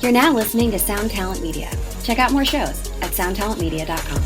You're now listening to Sound Talent Media. Check out more shows at soundtalentmedia.com.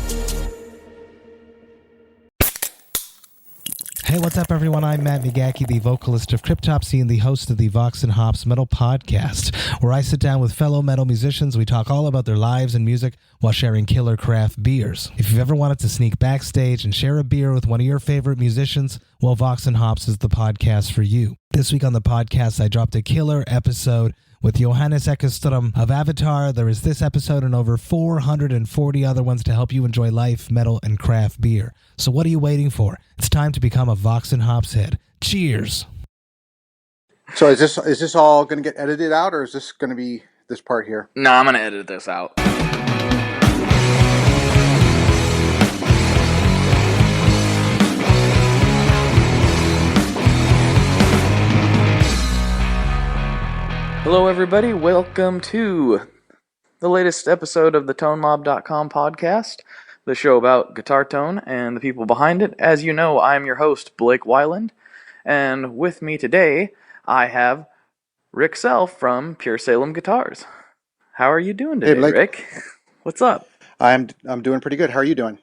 Hey, what's up, everyone? I'm Matt Migaki, the vocalist of Cryptopsy and the host of the Vox and Hops Metal Podcast, where I sit down with fellow metal musicians. We talk all about their lives and music while sharing killer craft beers. If you've ever wanted to sneak backstage and share a beer with one of your favorite musicians, well, Vox and Hops is the podcast for you. This week on the podcast, I dropped a killer episode with Johannes Ekström of Avatar. There is this episode and over 440 other ones to help you enjoy life, metal, and craft beer. So what are you waiting for? It's time to become a Vox and Hops head. Cheers! So is this all going to get edited out, or is this going to be this part here? No, I'm going to edit this out. Hello, everybody. Welcome to the latest episode of the ToneMob.com podcast, the show about guitar tone and the people behind it. As you know, I'm your host, Blake Weiland, and with me today, I have Rick Self from PureSalem Guitars. How are you doing today, Blake. Rick? What's up? I'm doing pretty good. How are you doing?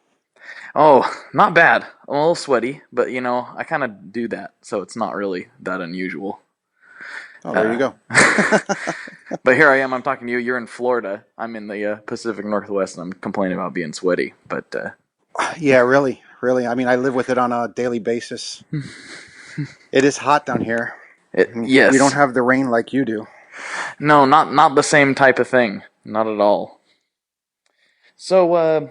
Oh, not bad. I'm a little sweaty, but I kind of do that, so it's not really that unusual. Oh, there you go. But here I am. I'm talking to you. You're in Florida. I'm in the Pacific Northwest, and I'm complaining about being sweaty. But yeah, really. I mean, I live with it on a daily basis. It is hot down here. Yes. We don't have the rain like you do. No, not the same type of thing. Not at all. So,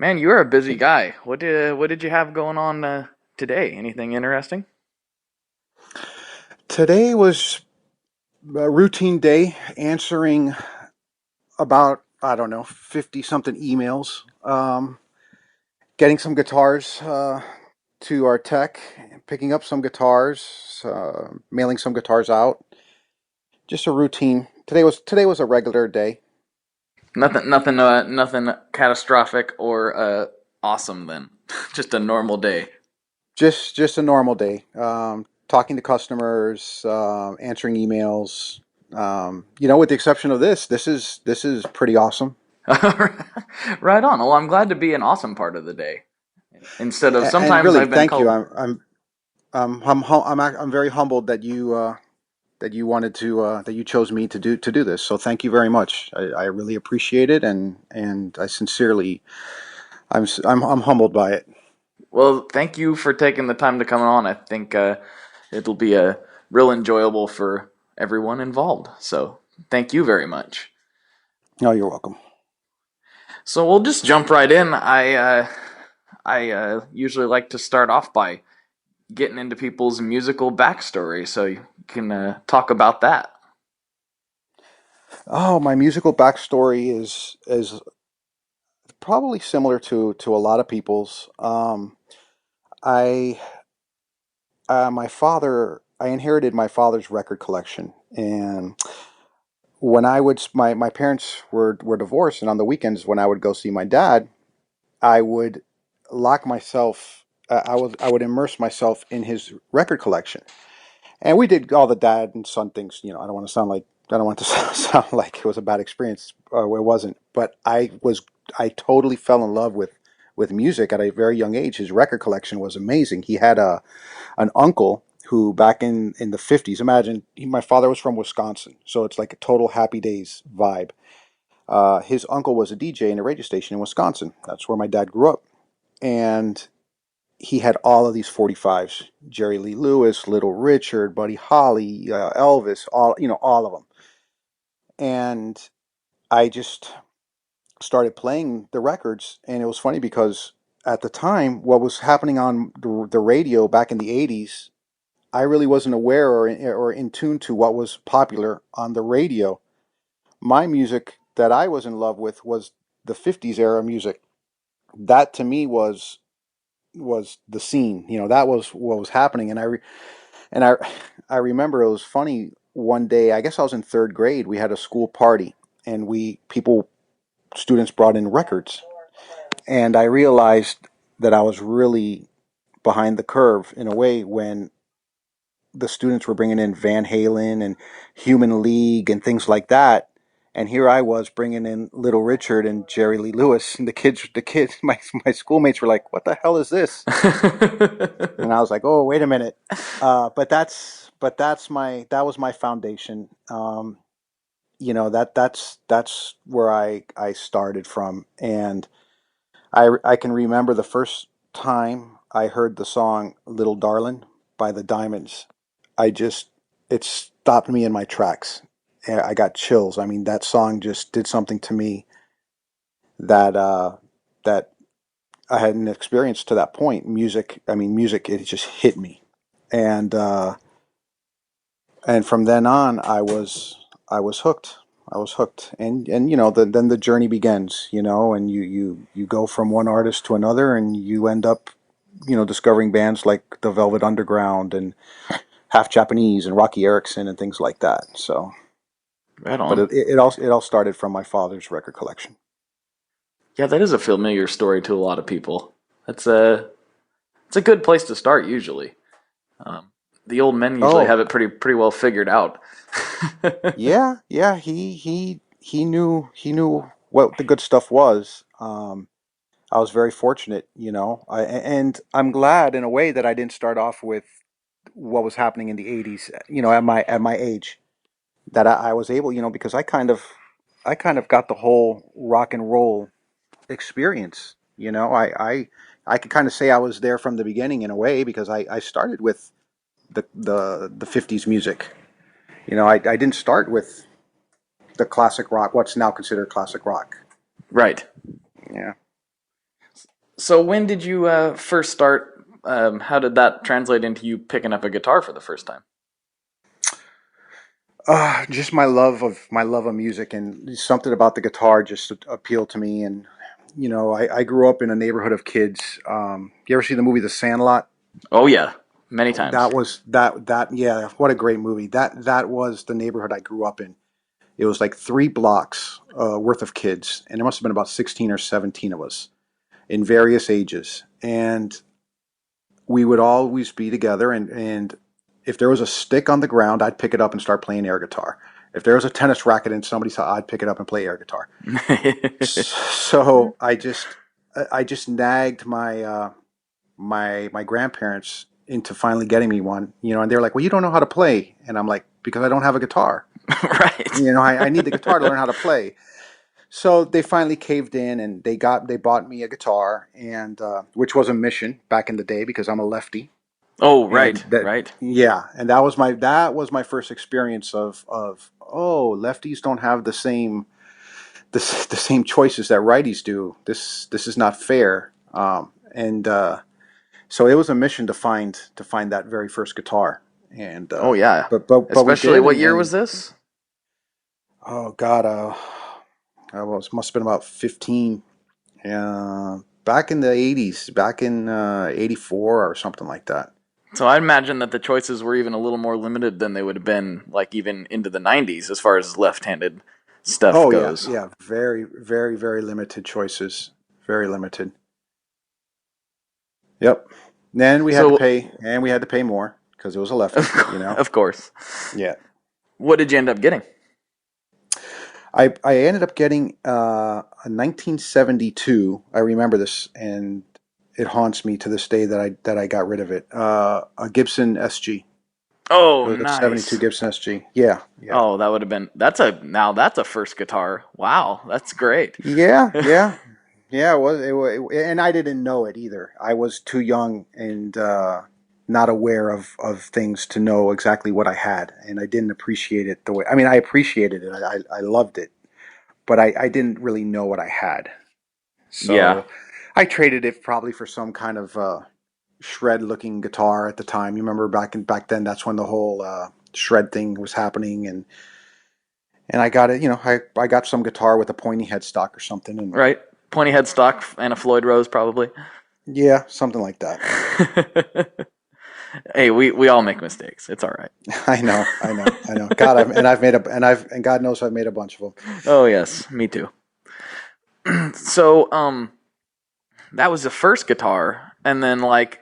man, you're a busy guy. What did you have going on today? Anything interesting? Today was a routine day, answering about, 50-something emails, getting some guitars to our tech, picking up some guitars, mailing some guitars out. Just a routine. Today was a regular day. Nothing catastrophic or awesome then. Just a normal day. Just a normal day. Talking to customers, answering emails. With the exception of this is pretty awesome. Right on. Well, I'm glad to be an awesome part of the day instead of sometimes. And really, I've been thank called... you. I'm very humbled that you wanted to that you chose me to do this. So thank you very much. I really appreciate it, and I sincerely, I'm humbled by it. Well, thank you for taking the time to come on. I think it'll be a real enjoyable for everyone involved. So thank you very much. Oh, you're welcome. So we'll just jump right in. I usually like to start off by getting into people's musical backstory, so you can talk about that. Oh, my musical backstory is probably similar to a lot of people's. I inherited my father's record collection, and when my parents were divorced, and on the weekends when I would go see my dad, I would lock myself. I would immerse myself in his record collection, and we did all the dad and son things. I don't want to sound like it was a bad experience. It wasn't, but I totally fell in love with music at a very young age. His record collection was amazing. He had an uncle who, back in the 50s, imagine, my father was from Wisconsin, so it's like a total Happy Days vibe. His uncle was a DJ in a radio station in Wisconsin. That's where my dad grew up. And he had all of these 45s, Jerry Lee Lewis, Little Richard, Buddy Holly, Elvis, all of them. And I just started playing the records, and it was funny because at the time, what was happening on the radio back in the 80s, I really wasn't aware or in tune to what was popular on the radio. My music that I was in love with was the 50s era music. That to me was the scene. That was what was happening. And I remember it was funny. One day, I guess I was in third grade, we had a school party, and students brought in records. And I realized that I was really behind the curve in a way when the students were bringing in Van Halen and Human League and things like that. And here I was bringing in Little Richard and Jerry Lee Lewis, and my schoolmates were like, "What the hell is this?" And I was like, "Oh, wait a minute." That was my foundation. That's where I started from, and I can remember the first time I heard the song "Little Darlin'" by the Diamonds. It stopped me in my tracks. I got chills. I mean, that song just did something to me that that I hadn't experienced to that point. Music, it just hit me, and from then on, I was hooked. I was hooked, and then the journey begins. And you go from one artist to another, and you end up discovering bands like the Velvet Underground and Half Japanese and Rocky Erickson and things like that. So, Right but on. it all started from my father's record collection. Yeah, that is a familiar story to a lot of people. It's a good place to start usually. Um, the old men usually Oh, have it pretty well figured out. yeah. He knew what the good stuff was. I was very fortunate, and I'm glad in a way that I didn't start off with what was happening in the '80s. At my age, that I was able, because I kind of got the whole rock and roll experience. I could kind of say I was there from the beginning in a way because I started with the '50s music. I didn't start with the classic rock, what's now considered classic rock. Right. Yeah. So when did you first start? How did that translate into you picking up a guitar for the first time? Just my love of music, and something about the guitar just appealed to me. And I grew up in a neighborhood of kids. You ever see the movie The Sandlot? Oh yeah, many times. Yeah, what a great movie. That was the neighborhood I grew up in. It was like 3 blocks worth of kids, and there must have been about 16 or 17 of us in various ages, and we would always be together. And if there was a stick on the ground, I'd pick it up and start playing air guitar. If there was a tennis racket in somebody's house, I'd pick it up and play air guitar. So I just nagged my grandparents into finally getting me one, and they're like, "Well, you don't know how to play," and I'm like, "Because I don't have a guitar. Right. I need the guitar to learn how to play." So they finally caved in, and they bought me a guitar, and which was a mission back in the day because I'm a lefty. Oh And right, that, right. yeah, and that was my first experience of oh, lefties don't have the same choices that righties do. This is not fair. And So it was a mission to find that very first guitar. And Oh yeah. but we Especially did. what year was And this? oh God, I must have been about 15. Back in the '80s, back in '84 or something like that. So I imagine that the choices were even a little more limited than they would have been, like even into the '90s, as far as left-handed stuff Oh yeah, goes. yeah. Very, very, very limited choices. Very limited. Yep. Then So, we had to pay more because it was a lefty. of course, Yeah. what did you end up getting? I ended up getting a 1972. I remember this, and it haunts me to this day that I got rid of it. A Gibson SG. It Oh, was a '72 nice. Gibson SG. Yeah, yeah, Oh, that would have been that's a first guitar. Wow, that's great. yeah, yeah, yeah. And I didn't know it either. I was too young and not aware of things to know exactly what I had, and I didn't appreciate it the way. I mean, I appreciated it. I loved it, but I didn't really know what I had. Yeah. So I traded it probably for some kind of shred looking guitar at the time. You remember back then, that's when the whole shred thing was happening, and I got it. I got some guitar with a pointy headstock or something, and Right. Pointy headstock and a Floyd Rose, probably. yeah, something like that. Hey, we all make mistakes. It's all right. I know. God, and God knows I've made a bunch of them. Oh yes, me too. So, that was the first guitar, and then like,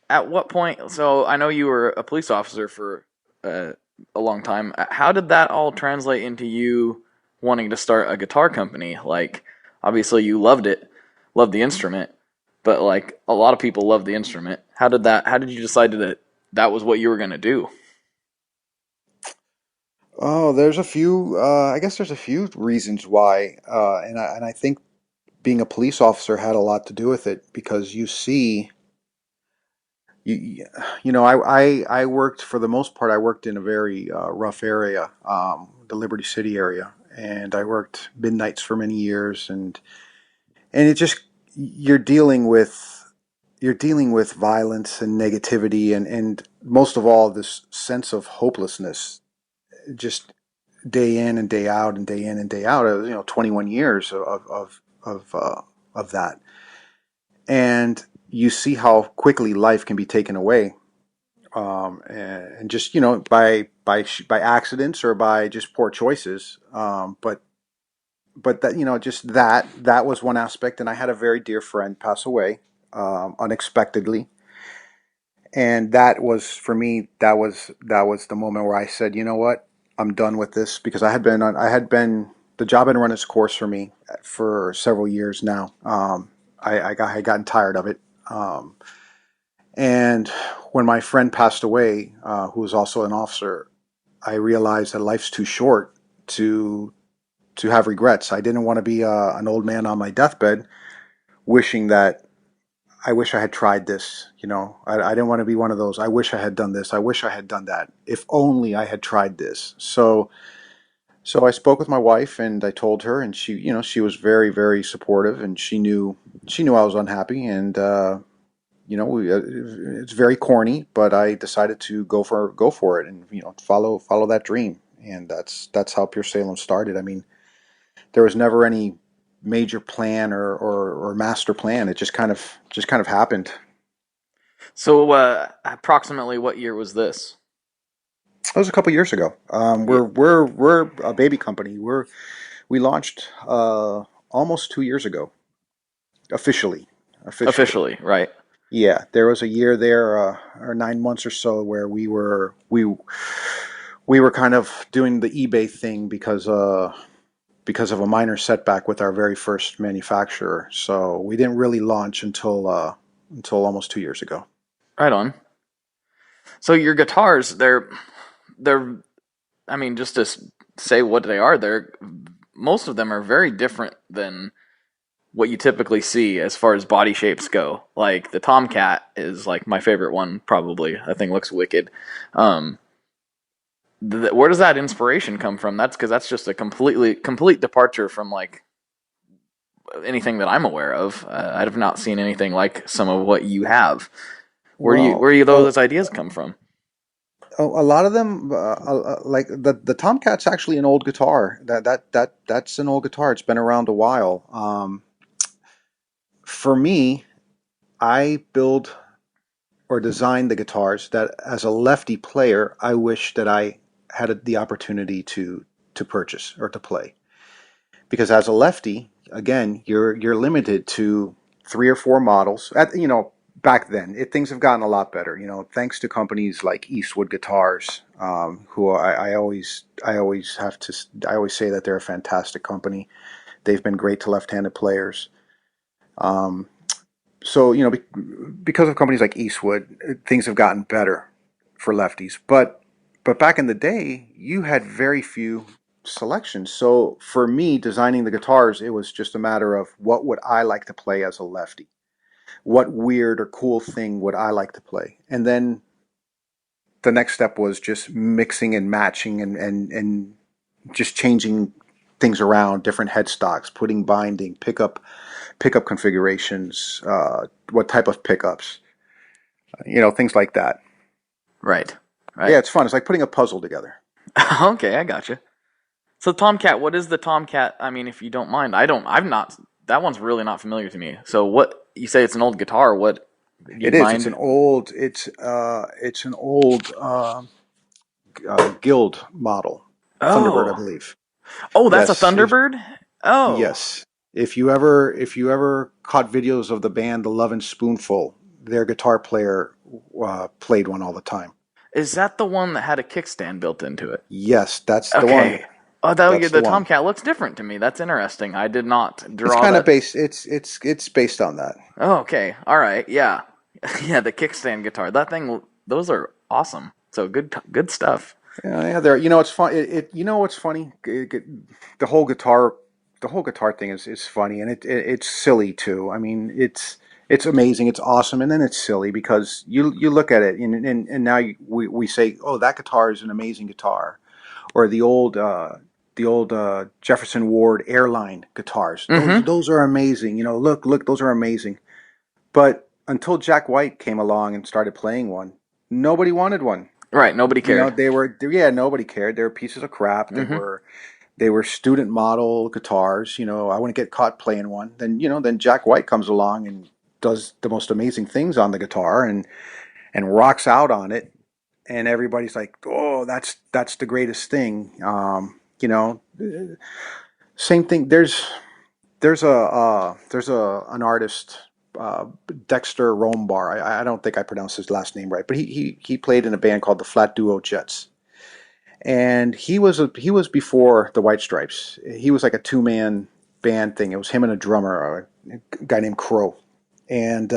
at what point? So I know you were a police officer for a long time. How did that all translate into you wanting to start a guitar company? Like, obviously you loved the instrument, but like a lot of people love the instrument. How did you decide that was what you were going to do? Oh, there's a few. I guess there's a few reasons why, and I think being a police officer had a lot to do with it because you you know I worked for the most part. I worked in a very rough area, the Liberty City area, and I worked midnights for many years, and it just you're dealing with violence and negativity, and most of all this sense of hopelessness, just day in and day out and day in and day out. 21 years of that, and you see how quickly life can be taken away, and just by accidents or by just poor choices. But that just that was one aspect, and I had a very dear friend pass away unexpectedly, and that was for me. That was the moment where I said, you know what, I'm done with this, because the job had run its course for me for several years now. I had gotten tired of it. And when my friend passed away, who was also an officer, I realized that life's too short to have regrets. I didn't want to be an old man on my deathbed wishing that I wish I had tried this. I didn't want to be one of those. I wish I had done this. I wish I had done that. If only I had tried this. So I spoke with my wife and I told her, and she was very, very supportive, and she knew I was unhappy, and it's very corny, but I decided to go for it, and follow that dream, and that's how PureSalem started. I mean, there was never any major plan or master plan. It just kind of happened. So, approximately what year was this? That was a couple years ago. Yeah. We're a baby company. We launched almost 2 years ago, officially. Officially, right. Yeah, there was a year there, or 9 months or so, where we were kind of doing the eBay thing because of a minor setback with our very first manufacturer. So we didn't really launch until almost 2 years ago. Right on. So your guitars, they're I mean, just to say what they are, most of them are very different than what you typically see as far as body shapes go. Like the Tomcat is like my favorite one, probably. I think looks wicked. Where does that inspiration come from? That's because that's just a complete departure from like anything that I'm aware of. I have not seen anything like some of what you have. Where do those ideas come from? A lot of them, like the Tomcat's actually an old guitar. That's an old guitar. It's been around a while. For me, I build or design the guitars that, as a lefty player, I wish that I had the opportunity to purchase or to play. Because as a lefty, again, you're limited to 3 or 4 models. Back then, things have gotten a lot better. Thanks to companies like Eastwood Guitars, who I always say that they're a fantastic company. They've been great to left-handed players. So because of companies like Eastwood, things have gotten better for lefties. But back in the day, you had very few selections. So for me, designing the guitars, it was just a matter of what would I like to play as a lefty. What weird or cool thing would I like to play? And then the next step was just mixing and matching and just changing things around, different headstocks, putting binding, pickup configurations, what type of pickups, things like that. Right. Yeah, it's fun. It's like putting a puzzle together. Okay, I gotcha. So Tomcat, what is the Tomcat? I mean, if you don't mind, I've not. That one's really not familiar to me. So what you say? It's an old guitar. What? It is. It's an old. It's an old Guild model, Thunderbird, I Oh, believe. oh, that's a Yes. Thunderbird. Oh, Yes. If you ever caught videos of the band The Love and Spoonful, their guitar player played one all the time. is that the one that had a kickstand built into it? Yes, that's the one. Okay. Oh, That's the the one. Tomcat looks different to me. That's interesting. I did not It's draw kind of that. based. It's based on that. Oh, okay. All right. Yeah. Yeah, the kickstand guitar. That thing, those are awesome. So good stuff. Yeah. There. You know, it's fun. You know what's funny? The whole guitar, the whole guitar thing is funny, and it's silly too. I mean, it's amazing. It's awesome, and then it's silly because you look at it, and now we say, oh, that guitar is an amazing guitar, or the old Jefferson Ward Airline guitars. Mm-hmm. Those are amazing. You know, look, those are amazing. But until Jack White came along and started playing one, nobody wanted one. Right. Nobody You know, cared. yeah, nobody cared. They were pieces of crap. Mm-hmm. They were student model guitars. You know, I wouldn't get caught playing one. Then Jack White comes along and does the most amazing things on the guitar and rocks out on it, and everybody's like, "Oh, that's the greatest thing." You know, same thing. There's an artist, Dexter Rombar. I don't think I pronounced his last name right, but he played in a band called the Flat Duo Jets, and he was before the White Stripes. He was like a two-man band thing. It was him and a drummer, a guy named Crow, and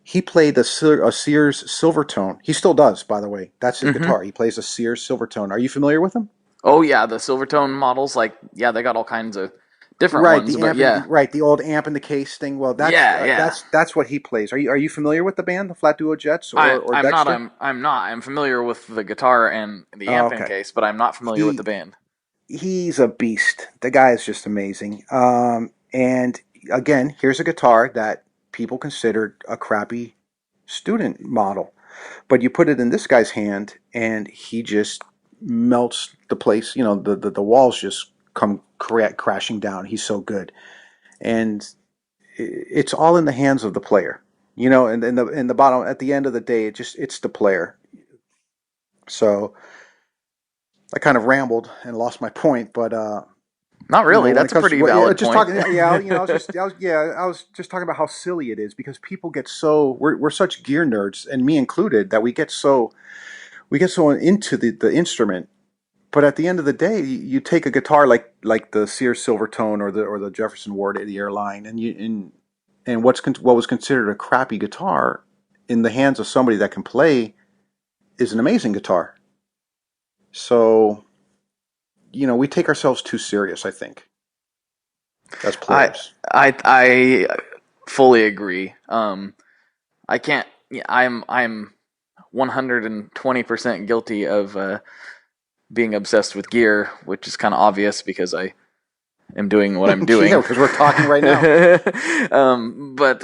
he played a Sears Silvertone. He still does, by the way. That's his Mm-hmm. guitar. He plays a Sears Silvertone. Are you familiar with him? Oh yeah, the Silvertone models, like yeah, they got all kinds of different Right, ones, the but amp, in, yeah, right, the old amp in the case thing. Well, yeah. that's what he plays. Are you familiar with the band, the Flat Duo Jets, or I'm not. Dexter? I'm not. I'm familiar with the guitar and the Oh, amp in okay. case, but I'm not familiar with the He band. he's a beast. The guy is just amazing. And again, here's a guitar that people considered a crappy student model, but you put it in this guy's hand, and he just melts the place. You know, the walls just come crashing down. He's so good, and it's all in the hands of the player. You know, and in the bottom at the end of the day, it's the player. So I kind of rambled and lost my point, but Not you know, really. when That's it a comes to pretty valid just point. talking, yeah, you know, I was just talking about how silly it is because people get so we're such gear nerds, and me included, that we get so into the instrument. But at the end of the day, you take a guitar like the Sears Silvertone or the Jefferson Ward the Airline, and what was considered a crappy guitar in the hands of somebody that can play is an amazing guitar. So, you know, we take ourselves too serious, I think, as I players. I fully agree. I can't. Yeah, I'm 120% guilty of being obsessed with gear, which is kind of obvious because I am doing what I'm Yeah, doing. because we're talking right now. But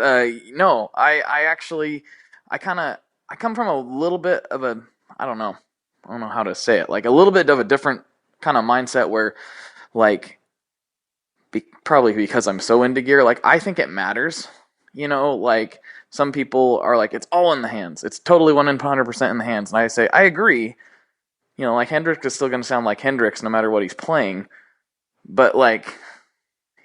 no, I actually I come from a little bit of a I don't know how to say it, like a little bit of a different kind of mindset where like probably because I'm so into gear, like I think it matters. You know, like some people are like, it's all in the hands. It's totally 100% in the hands. And I say, I agree. You know, like Hendrix is still going to sound like Hendrix no matter what he's playing. But like,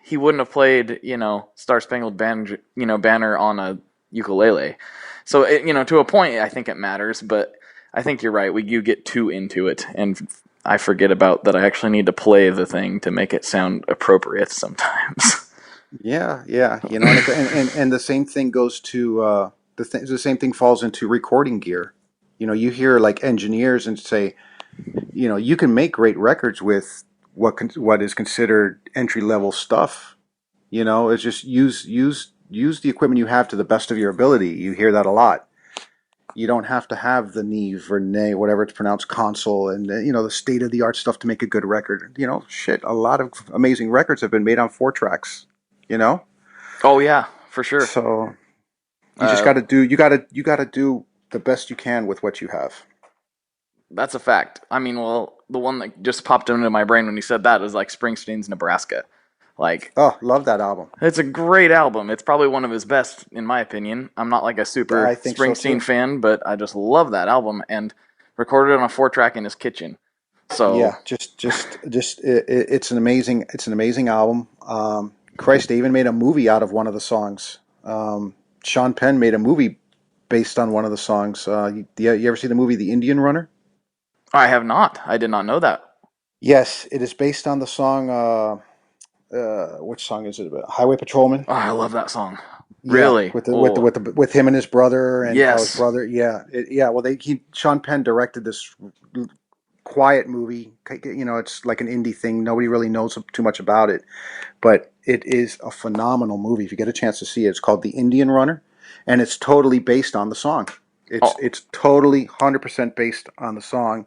he wouldn't have played, you know, Star Spangled Banner on a ukulele. So, to a point, I think it matters. But I think you're right. You get too into it, and I forget about that. I actually need to play the thing to make it sound appropriate sometimes. Yeah. You know, and the same thing goes to the same thing falls into recording gear. You know, you hear like engineers and say, you know, you can make great records with what is considered entry level stuff. You know, it's just use the equipment you have to the best of your ability. You hear that a lot. You don't have to have the Neve or Ney, whatever it's pronounced, console, and you know, the state of the art stuff to make a good record. You know, shit, a lot of amazing records have been made on 4 tracks. You know, Oh yeah, for sure. so you just Uh, got to do the best you can with what you have. that's a fact. I mean, well, the one that just popped into my brain when you said that was like Springsteen's Nebraska. Like, Oh, love that album. it's a great album. It's probably one of his best, in my opinion. I'm not like a super I think so Springsteen too. fan, but I just love that album and recorded it on a 4 track in his kitchen. So, Yeah, it's an amazing album. Christ, they even made a movie out of one of the songs. Sean Penn made a movie based on one of the songs. You ever see the movie The Indian Runner? I have not. I did not know that. Yes, it is based on the song. Which song is it about? Highway Patrolman. Oh, I love that song. Yeah, Really? Oh, with him and his brother, and how his yes. brother. Yeah, yeah. Well, Sean Penn directed this quiet movie. It's like an indie thing. Nobody really knows too much about it, but it is a phenomenal movie. If you get a chance to see it, it's called The Indian Runner, and it's totally based on the song. It's Oh, it's totally 100% based on the song.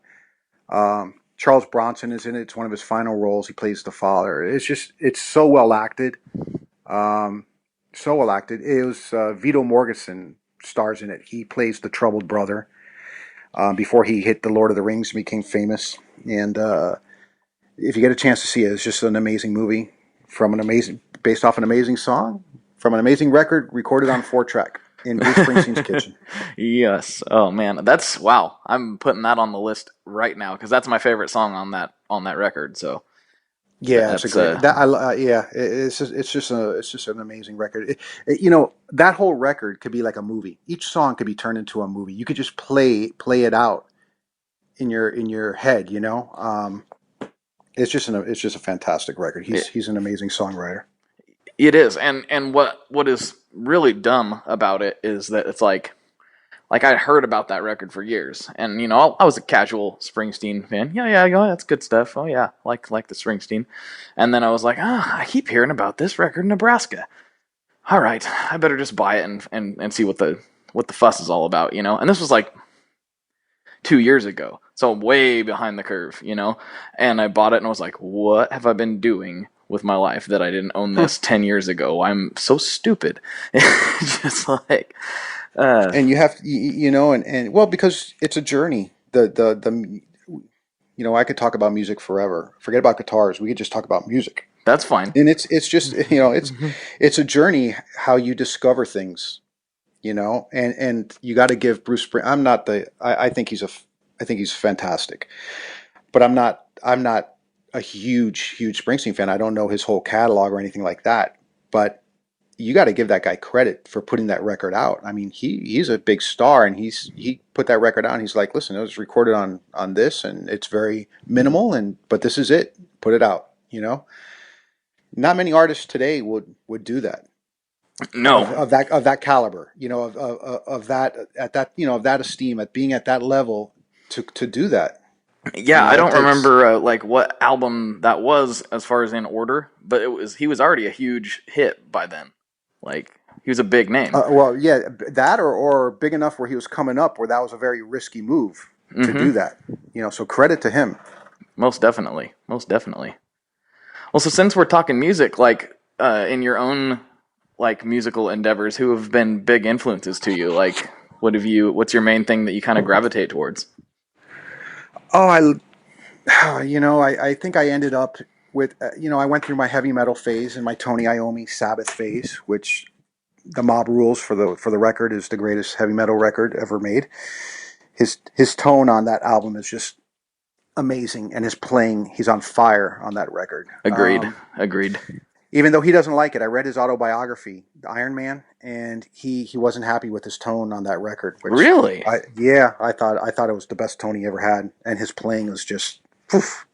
Charles Bronson is in it. It's one of his final roles. He plays the father. It's so well acted. Um, so well acted. It was Vito Mortensen stars in it. He plays the troubled brother before he hit the Lord of the Rings and became famous. And if you get a chance to see it, it's just an amazing movie based off an amazing song from an amazing record recorded on 4-track in Bruce Springsteen's kitchen. yes. Oh man, that's wow. I'm putting that on the list right now because that's my favorite song on that record. So Yeah, it's a that's great that I yeah, it's just an amazing record. That whole record could be like a movie. Each song could be turned into a movie. You could just play it out in your head. It's just a fantastic record. it, He's an amazing songwriter. it is. And what is really dumb about it is that it's like I'd heard about that record for years, and I was a casual Springsteen fan. Yeah, that's good stuff. Oh yeah, like the Springsteen, and then I was like, I keep hearing about this record in Nebraska. All right, I better just buy it and see what the fuss is all about, And this was like 2 years ago, so I'm way behind the curve, And I bought it and I was like, what have I been doing with my life that I didn't own this 10 years ago? I'm so stupid. Just like, And you have and well, because it's a journey. I could talk about music forever. Forget about guitars. We could just talk about music. that's fine. And it's just it's a journey how you discover things, and you got to give Bruce Spring. I'm not the I think he's fantastic, but I'm not a huge Springsteen fan. I don't know his whole catalog or anything like that, but you got to give that guy credit for putting that record out. I mean, he's a big star, and he put that record out. And he's like, listen, it was recorded on this, and it's very minimal, but this is it. Put it out. Not many artists today would do that No. of that caliber. Of that at that of that esteem, at being at that level to do that. Yeah, I It don't takes. remember like what album that was as far as in order, but he was already a huge hit by then. Like he was a big name. Well, yeah, that or big enough where he was coming up, where that was a very risky move to do Mm-hmm. that. So credit to him. Most definitely. Most definitely. Well, so since we're talking music, like in your own like musical endeavors, who have been big influences to you? Like what's your main thing that you kind of gravitate towards? Oh, I think I ended up with, I went through my heavy metal phase and my Tony Iommi Sabbath phase, which the Mob Rules for the record is the greatest heavy metal record ever made. His tone on that album is just amazing, and his playing, he's on fire on that record. Agreed. Agreed. Even though he doesn't like it, I read his autobiography, Iron Man, and he wasn't happy with his tone on that record. Which Really? I thought it was the best tone he ever had, and his playing was just. Poof.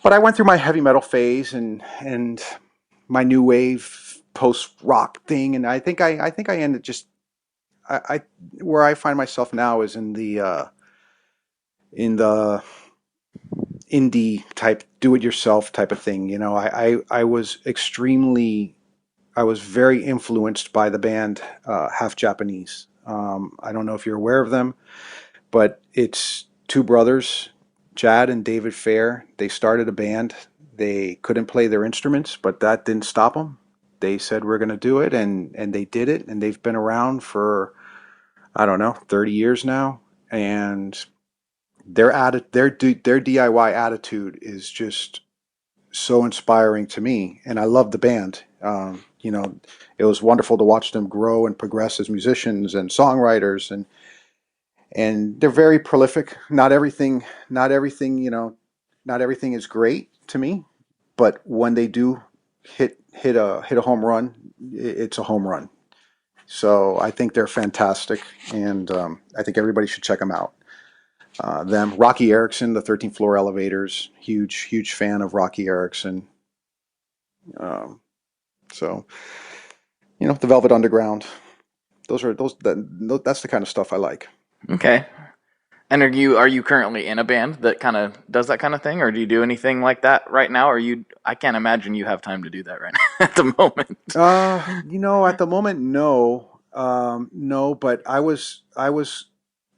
But I went through my heavy metal phase and my new wave post rock thing, and I think I ended just I where I find myself now is in the indie type, do it yourself type of thing. I was very influenced by the band Half Japanese. I don't know if you're aware of them, but it's two brothers, Jad and David Fair. They started a band. They couldn't play their instruments, but that didn't stop them. They said we're going to do it, and they did it, and they've been around for I don't know 30 years now, and their DIY attitude is just so inspiring to me, and I love the band. It was wonderful to watch them grow and progress as musicians and songwriters, and they're very prolific. Not everything is great to me, but when they do hit a home run, it's a home run. So I think they're fantastic, and I think everybody should check them out. them. Rocky Erickson, the 13th Floor Elevators, huge fan of Rocky Erickson. So, the Velvet Underground. That's the kind of stuff I like. Okay. And are you currently in a band that kind of does that kind of thing, or do you do anything like that right now? Or I can't imagine you have time to do that right now at the moment. At the moment, no, but I was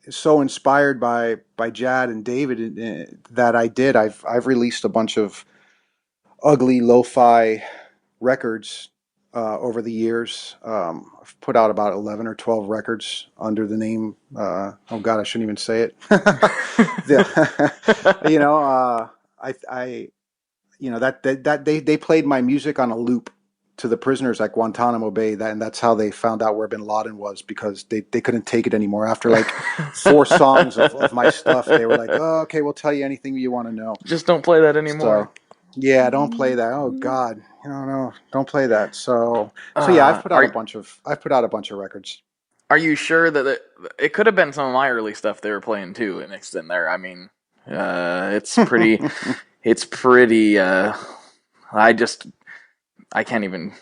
so inspired by Jad and David that I've released a bunch of ugly lo-fi records over the years. I've put out about 11 or 12 records under the name. Oh God, I shouldn't even say it. They played my music on a loop to the prisoners at Guantanamo Bay, and that's how they found out where Bin Laden was, because they couldn't take it anymore. After like 4 songs of my stuff, they were like, "Oh, okay, we'll tell you anything you want to know. Just don't play that anymore." So, yeah, don't play that. Oh God, no, don't play that. So yeah, I've put out a bunch of records. Are you sure that it could have been some of my early stuff they were playing too, mixed in there? I mean, it's pretty. It's pretty. I can't even.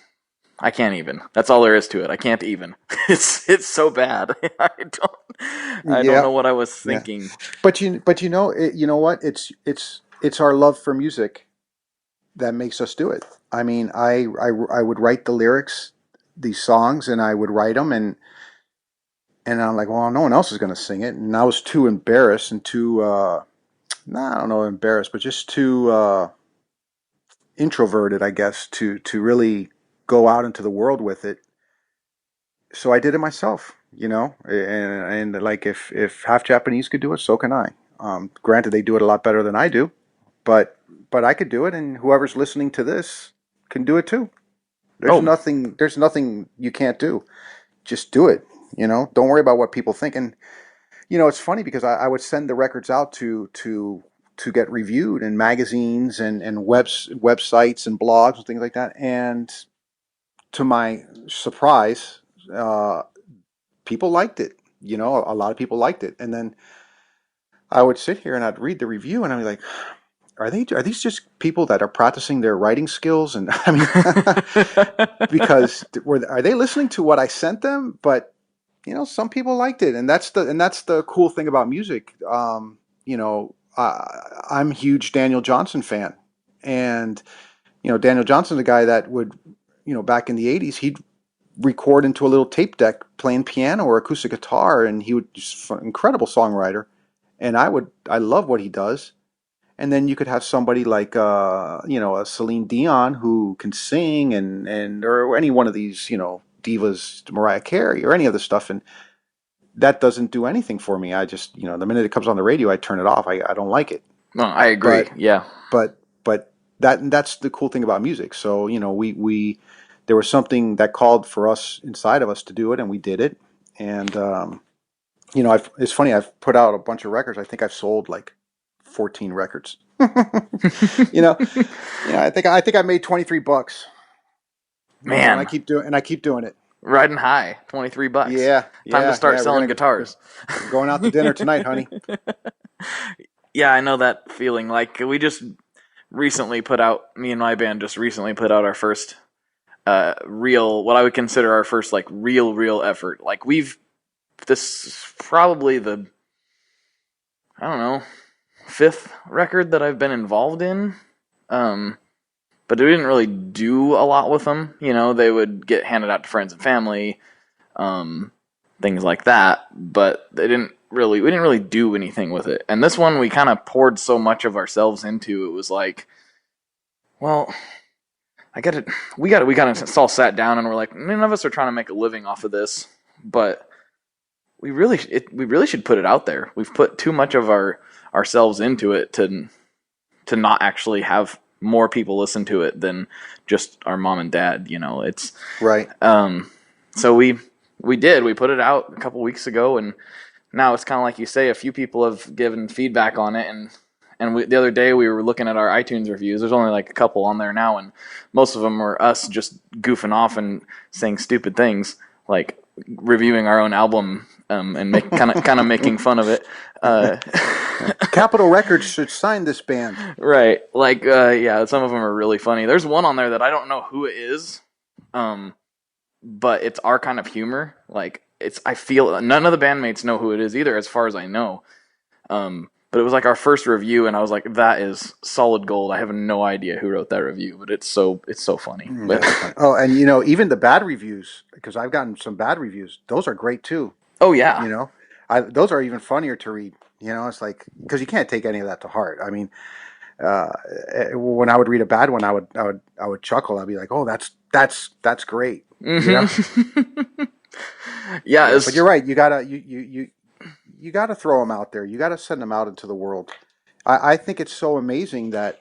That's all there is to it. I can't even. It's so bad. I don't know what I was thinking. Yeah. But you know what? It's our love for music that makes us do it. I mean, I would write the lyrics, these songs, and I would write them, and I'm like, well, no one else is going to sing it, and I was too embarrassed and too, I don't know, embarrassed, but just too introverted, I guess, to really go out into the world with it. So I did it myself, and like if half Japanese could do it, so can I. Granted, they do it a lot better than I do, but I could do it, and whoever's listening to this can do it too. There's nothing you can't do. Just do it. Don't worry about what people think. And it's funny because I would send the records out to get reviewed in magazines and websites and blogs and things like that. And to my surprise, people liked it. A lot of people liked it. And then I would sit here and I'd read the review and I'd be like, are these just people that are practicing their writing skills? And I mean, because are they listening to what I sent them? But some people liked it, and that's the cool thing about music. I'm a huge Daniel Johnston fan, and Daniel Johnston's a guy that would, back in the 80s, he'd record into a little tape deck playing piano or acoustic guitar, and he would just incredible songwriter, and I love what he does. And then you could have somebody like a Celine Dion who can sing, and or any one of these divas, Mariah Carey or any other stuff, and that doesn't do anything for me. I just the minute it comes on the radio, I turn it off. I don't like it. No, I agree. But that's the cool thing about music. So we there was something that called for us inside of us to do it, and we did it. And it's funny. I've put out a bunch of records. I think I've sold like 14 records. I think I made $23. Man, and I keep doing it. Riding high, $23. Yeah, time to start selling guitars. Going out to dinner tonight, honey. Yeah, I know that feeling. Like me and my band just recently put out our first what I would consider our first like real effort. Like this is probably the, I don't know, 5th record that I've been involved in. But we didn't really do a lot with them. They would get handed out to friends and family, things like that. But we didn't really do anything with it. And this one, we kind of poured so much of ourselves into. It was like, well, we got to all sat down and we're like, none of us are trying to make a living off of this, but we really should put it out there. We've put too much of ourselves into it to not actually have more people listen to it than just our mom and dad. It's right. So we put it out a couple weeks ago, and now it's kind of like you say, a few people have given feedback on it, and the other day we were looking at our iTunes reviews. There's only like a couple on there now, and most of them were us just goofing off and saying stupid things, like reviewing our own album and kind of making fun of it. Capitol Records should sign this band. Right. Like, yeah, some of them are really funny. There's one on there that I don't know who it is, but it's our kind of humor. Like, I feel none of the bandmates know who it is either, as far as I know. But it was like our first review, and I was like, that is solid gold. I have no idea who wrote that review, but it's so funny. Funny. Oh, and even the bad reviews, because I've gotten some bad reviews, those are great too. Oh yeah. Those are even funnier to read. It's like, because you can't take any of that to heart. I mean, when I would read a bad one, I would chuckle. I'd be like, oh, that's great. Mm-hmm. Yeah, but you're right. You gotta throw them out there. You gotta send them out into the world. I think it's so amazing that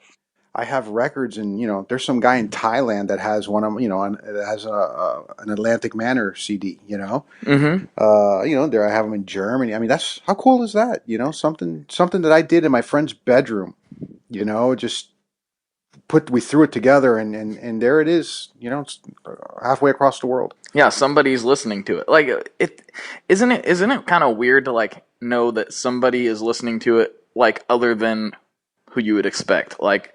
I have records, and there's some guy in Thailand that has one of that has an Atlantic Manor CD. Mm-hmm. There I have them in Germany. I mean, that's how cool is that? Something that I did in my friend's bedroom. Just we threw it together, and there it is. It's halfway across the world. Yeah, somebody's listening to it. Like, isn't it kind of weird to like know that somebody is listening to it, like, other than who you would expect. Like,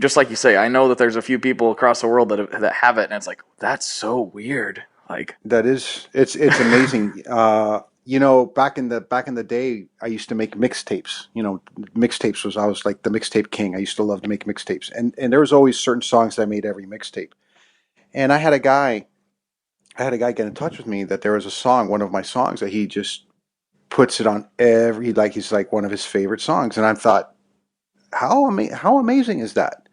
just like you say, I know that there's a few people across the world that have it, and it's like, that's so weird. Like, it's amazing. Back in the day, I used to make mixtapes. I was like the mixtape king. I used to love to make mixtapes, and there was always certain songs that I made every mixtape. And I had a guy get in touch with me that there was a song, one of my songs, that he just puts it on he's like one of his favorite songs. And I thought, how amazing is that?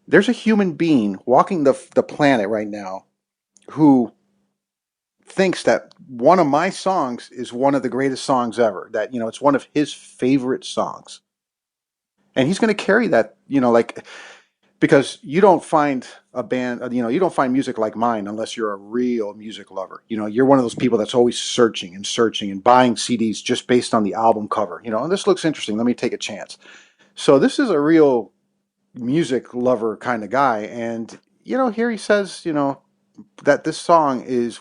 There's a human being walking the planet right now who thinks that one of my songs is one of the greatest songs ever, that it's one of his favorite songs, and he's going to carry that, because you don't find a band, you don't find music like mine unless you're a real music lover. You're one of those people that's always searching and buying CDs just based on the album cover. And this looks interesting, let me take a chance. So this is a real music lover kind of guy, and here he says that this song is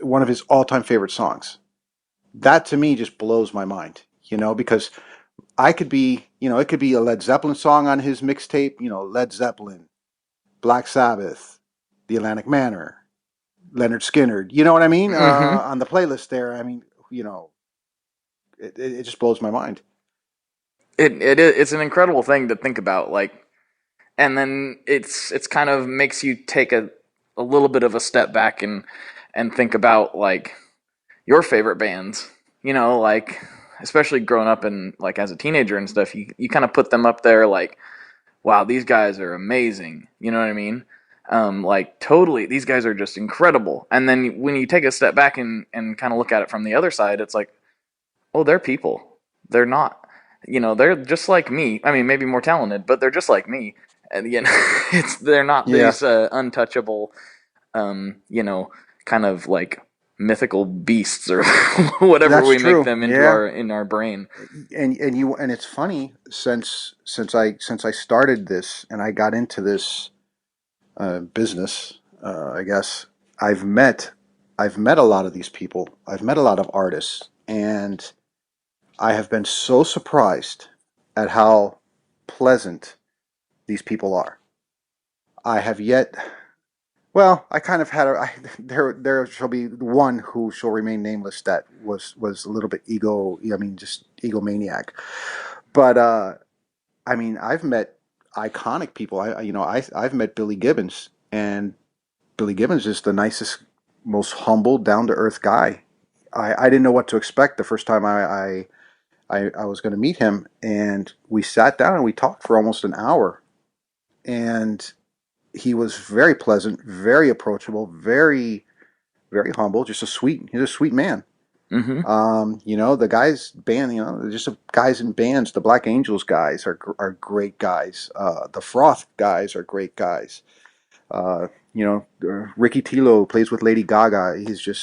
one of his all-time favorite songs. That to me just blows my mind, because I could be, it could be a Led Zeppelin song on his mixtape, Led Zeppelin, Black Sabbath, The Atlantic Manor, Leonard Skinner, you know what I mean? Mm-hmm. On the playlist there, I mean, it just blows my mind. It's an incredible thing to think about, like, and then it's kind of makes you take a little bit of a step back and think about, like, your favorite bands, like, especially growing up and, like, as a teenager and stuff, you kind of put them up there, like, wow, these guys are amazing, you know what I mean? Like, totally, these guys are just incredible. And then when you take a step back and kind of look at it from the other side, it's like, oh, they're people. They're not. They're just like me. I mean, maybe more talented, but they're just like me. And they're not these untouchable, kind of like mythical beasts or whatever. That's we true. Make them into in our brain. And it's funny, since I started this and I got into this business, I guess I've met a lot of these people. I've met a lot of artists, and I have been so surprised at how pleasant these people are. I have yet, well, I kind of had there shall be one who shall remain nameless that was a little bit just egomaniac. But I mean, I've met iconic people. I've met Billy Gibbons, and Billy Gibbons is the nicest, most humble, down to earth guy. I didn't know what to expect the first time I was going to meet him, and we sat down and we talked for almost an hour, and he was very pleasant, very approachable, very, very humble, he's a sweet man. Mm-hmm. The guys band, just the guys in bands, the Black Angels guys are great guys. The Froth guys are great guys. Ricky Tilo plays with Lady Gaga. He's a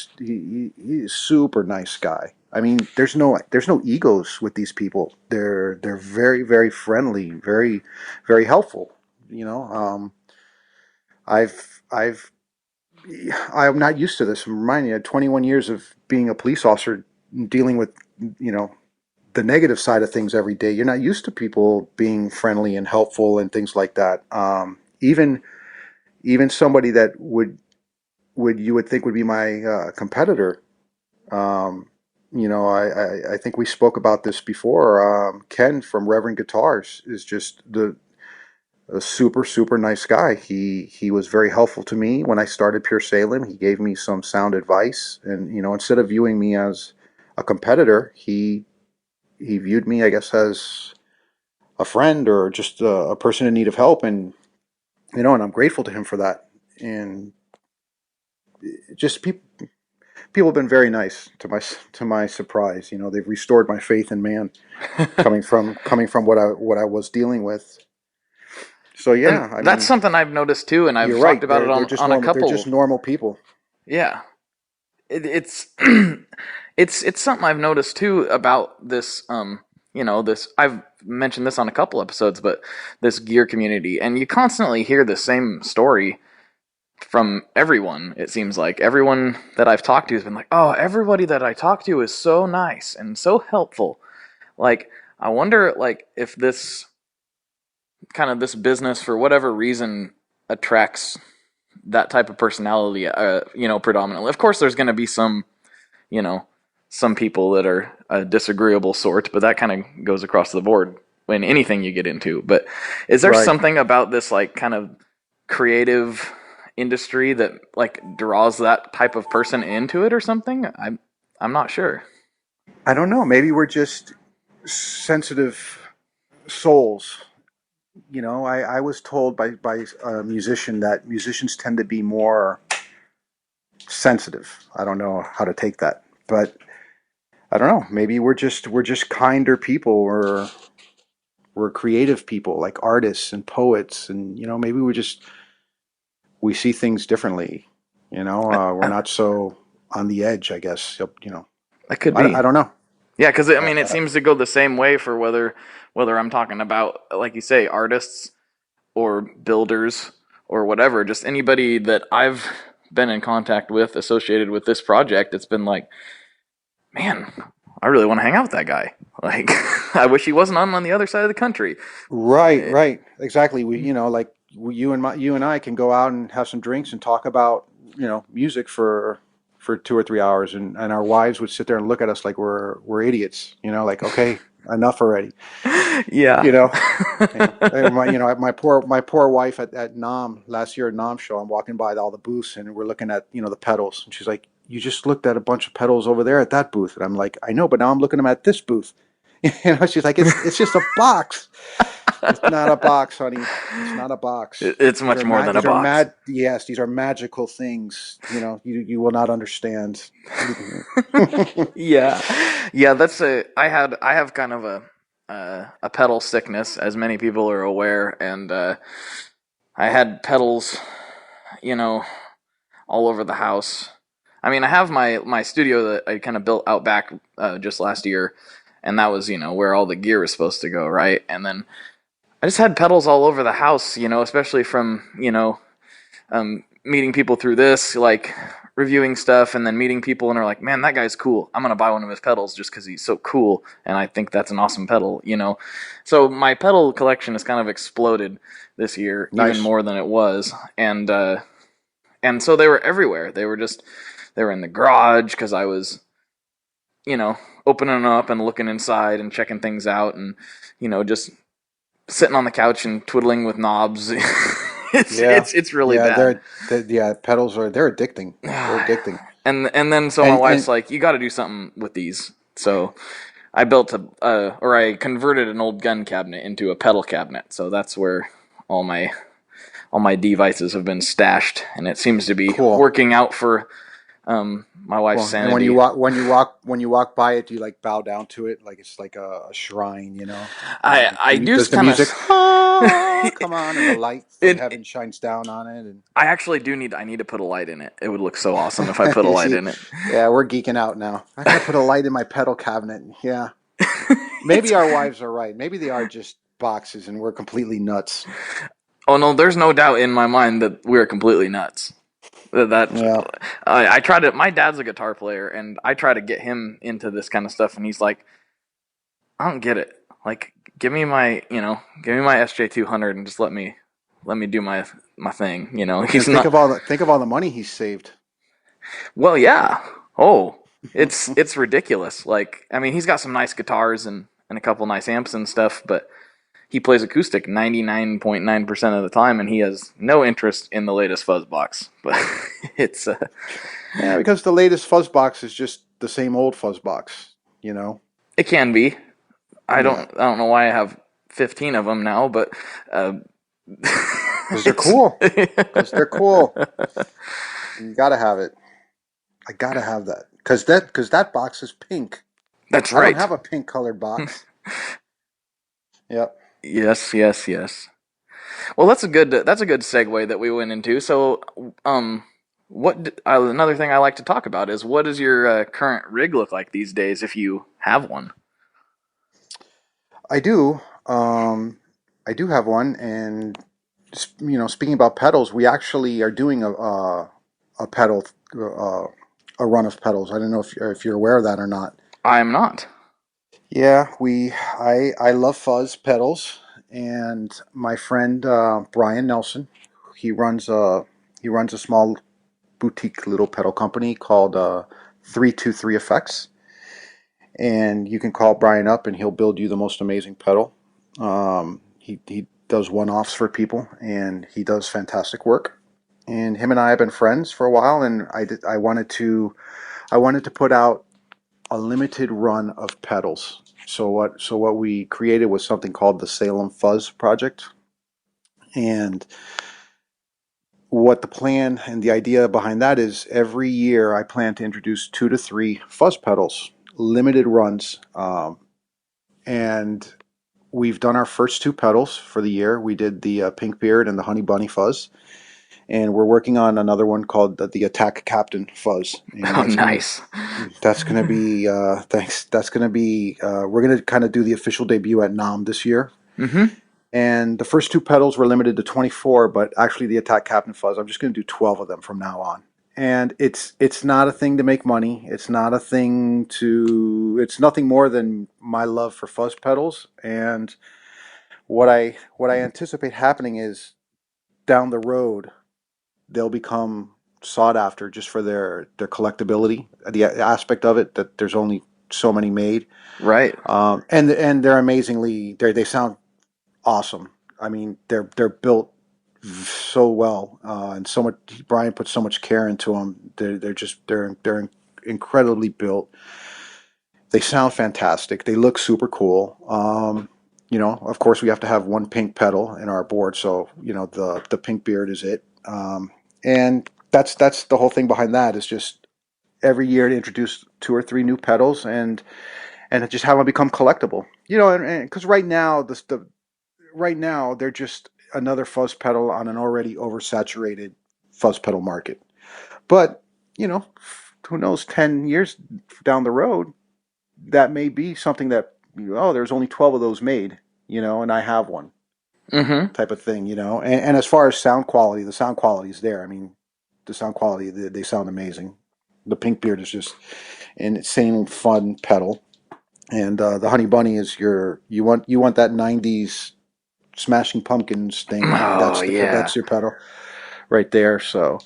super nice guy. I mean, there's no egos with these people. They're very, very friendly, very, very helpful. I'm not used to this. I'm reminded, I had 21 years of being a police officer, dealing with the negative side of things every day. You're not used to people being friendly and helpful and things like that. Even somebody that you would think would be my competitor. Um, I think we spoke about this before. Ken from Reverend Guitars is just a super, super nice guy. He was very helpful to me when I started PureSalem. He gave me some sound advice, and instead of viewing me as a competitor, he viewed me, I guess, as a friend or just a person in need of help, and and I'm grateful to him for that. And just people have been very nice to my surprise. They've restored my faith in man, coming from what I was dealing with. So yeah, and that's something I've noticed too, and I've you're talked right. about it They're just on a normal. couple. They're just normal people. Yeah, it's it's something I've noticed too about this. This I've mentioned this on a couple episodes, but this gear community, and you constantly hear the same story from everyone. It seems like everyone that I've talked to has been like, "Oh, everybody that I talk to is so nice and so helpful." Like, I wonder, like, if this kind of this business, for whatever reason, attracts that type of personality, predominantly. Of course, there's going to be you know, some people that are a disagreeable sort, but that kind of goes across the board in anything you get into. But is there Right. something about this, like, kind of creative industry that, like, draws that type of person into it or something? I'm not sure. I don't know. Maybe we're just sensitive souls. I was told by a musician that musicians tend to be more sensitive. I don't know how to take that, but I don't know. Maybe we're just kinder people. We're creative people, like artists and poets, and maybe we see things differently. We're not so on the edge, I guess. That could be. I don't know. Yeah, because I mean, it seems to go the same way for whether I'm talking about, like you say, artists or builders or whatever. Just anybody that I've been in contact with associated with this project, it's been like, man, I really want to hang out with that guy. Like, I wish he wasn't on the other side of the country. Right, exactly. You and I can go out and have some drinks and talk about music for 2 or 3 hours, and our wives would sit there and look at us like we're idiots. Like, okay, enough already. Yeah. And my poor wife at Nam last year at Nam show. I'm walking by all the booths and we're looking at the pedals, and she's like, "You just looked at a bunch of pedals over there at that booth," and I'm like, "I know, but now I'm looking at them at this booth." She's like, "It's just a box." It's not a box, honey. It's not a box. It's much more than a box. Yes, these are magical things. You will not understand. Yeah, yeah. I have kind of a pedal sickness, as many people are aware, and I had pedals, all over the house. I mean, I have my studio that I kind of built out back just last year, and that was where all the gear is supposed to go, right? And then I just had pedals all over the house, especially from meeting people through this, like reviewing stuff, and then meeting people and are like, man, that guy's cool. I'm gonna buy one of his pedals just because he's so cool, and I think that's an awesome pedal, So my pedal collection has kind of exploded this year, Nice. even more than it was, and so they were everywhere. They were in the garage because I was, opening up and looking inside and checking things out, and just sitting on the couch and twiddling with knobs. It's really bad. Pedals they're addicting. They're addicting. And then my wife's like, you got to do something with these. So I built I converted an old gun cabinet into a pedal cabinet. So that's where all my devices have been stashed, and it seems to be working out for my wife's sanity. And when you walk by it, do you like bow down to it like it's like a shrine? I do. Does the music come on, and the light from heaven shines down on it? And I actually do need to put a light in it. It would look so awesome if I put a light in it. Yeah, we're geeking out now. I gotta put a light in my pedal cabinet. Yeah, maybe our wives are right. Maybe they are just boxes, and we're completely nuts. Oh no, there's no doubt in my mind that we're completely nuts. I try to. My dad's a guitar player, and I try to get him into this kind of stuff, and he's like, I don't get it. Like, give me my SJ200 and just let me do my thing. You know, he's And think not. of all the money he's saved. Well, yeah. Oh, it's ridiculous. Like, I mean, he's got some nice guitars and a couple nice amps and stuff, but he plays acoustic 99.9% of the time, and he has no interest in the latest fuzz box. But it's Yeah, because the latest fuzz box is just the same old fuzz box. You know. it can be. I Yeah. don't know why I have 15 of them now, but Because they're cool. Because they're cool. You gotta have it. I gotta have that. Because that box is pink. That's I right. don't have a pink colored box. Yep. Yes. Well, that's a good segue that we went into. So, another thing I like to talk about is what does your current rig look like these days, if you have one? I do. I do have one, and speaking about pedals, we actually are doing a pedal, a run of pedals. I don't know if you're aware of that or not. I am not. Yeah, I love fuzz pedals, and my friend Brian Nelson, he runs a small boutique little pedal company called 323 Effects, and you can call Brian up and he'll build you the most amazing pedal. He does one-offs for people, and he does fantastic work. And him and I have been friends for a while, and I wanted to put out a limited run of pedals. So what we created was something called the Salem Fuzz Project. And what the plan and the idea behind that is, every year I plan to introduce 2 to 3 fuzz pedals, limited runs. And we've done our first 2 pedals for the year. We did the Pink Beard and the Honey Bunny Fuzz. And we're working on another one called the Attack Captain Fuzz. And Nice. That's going to be, thanks. That's going to be, we're going to kind of do the official debut at NAMM this year. Mm-hmm. And the first 2 pedals were limited to 24, but actually the Attack Captain Fuzz, I'm just going to do 12 of them from now on. And it's not a thing to make money. It's not a thing to, it's nothing more than my love for fuzz pedals. And what I anticipate happening is, down the road, they'll become sought after just for their collectability, the aspect of it, that there's only so many made. Right. And they're amazingly, they sound awesome. I mean, they're built so well, and so much. Brian put so much care into them. They're incredibly built. They sound fantastic. They look super cool. Of course, we have to have one pink pedal in our board, so the Pink Beard is it. And that's the whole thing behind that, is just every year to introduce 2 or 3 new pedals and just have them become collectible. And because right now they're just another fuzz pedal on an already oversaturated fuzz pedal market. But who knows? 10 years down the road, that may be something that there's only 12 of those made, and I have one. Mm-hmm. Type of thing, and as far as sound quality, the sound quality is there. I mean, the sound quality, they sound amazing. The Pink Beard is just an insane fun pedal, and the Honey Bunny is you want that 90s Smashing Pumpkins thing. Oh, That's your pedal right there. So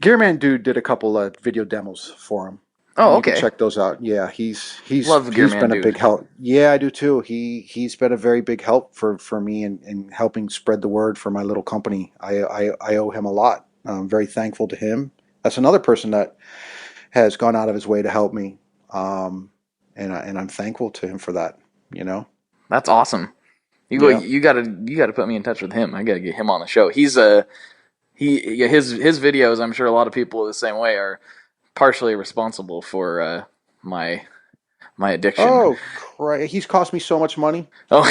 Gearman Dude did a couple of video demos for him. Oh, You okay. can check those out. Yeah, he's Love Gearman been a Dude. big help. Yeah, I do too. He's been a very big help for me in helping spread the word for my little company. I owe him a lot. I'm very thankful to him. That's another person that has gone out of his way to help me, and I'm thankful to him for that. That's awesome. You gotta put me in touch with him. I gotta get him on the show. He's his videos, I'm sure a lot of people the same way, are partially responsible for my addiction. Oh, he's cost me so much money. Oh,